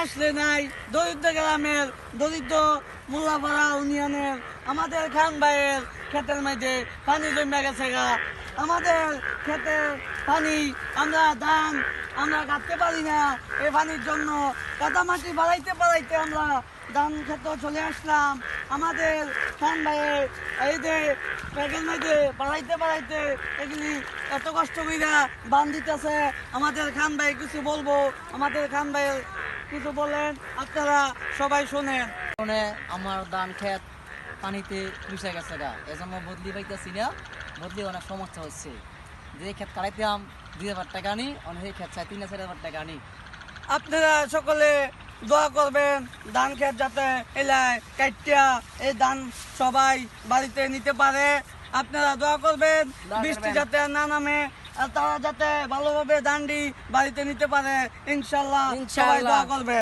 আসলে নাই দরিদ্র গ্রামের দরিদ্র মোল্লাপাড়া ইউনিয়নের আমাদের খান ভাইয়ের ক্ষেতের মধ্যে পানি জমে গেছে গা। আমাদের ক্ষেতের পানি আমরা কাটতে পারি না। এই পানির জন্য কাদামাটি বাড়াইতে আমরা ধান ক্ষেত চলে আসলাম। আমাদের খান ভাইয়ের এই যে প্যাকের মধ্যে বাড়াইতে এগুলি এত কষ্ট কইরা বান দিতেছে। আমাদের খান ভাই কিছু বলবো, আমাদের খান ভাইয়ের কিছু বলেন, আপনারা সবাই শোনেন। আমার ধান ক্ষেত পানিতে মিশে গেছে গা, এজন্য বদলি পাইতেছি না। বদলি অনেক সমস্যা হচ্ছে। যে ক্ষেত কাটাইতাম 2,000 টাকা আনি, অনেক ক্ষেত চাই 3,000-4,000 টাকা আনি। আপনারা সকলে দোয়া করবেন ধান ক্ষেত যাতে এলায় কাটিয়া এই ধান সবাই বাড়িতে নিতে পারে। আপনারা দোয়া করবেন বৃষ্টি যাতে না নামে, আর তারা যাতে ভালোভাবে ধানটি বাড়িতে নিতে পারে। ইনশাল্লাহ সবাই দোয়া করবেন।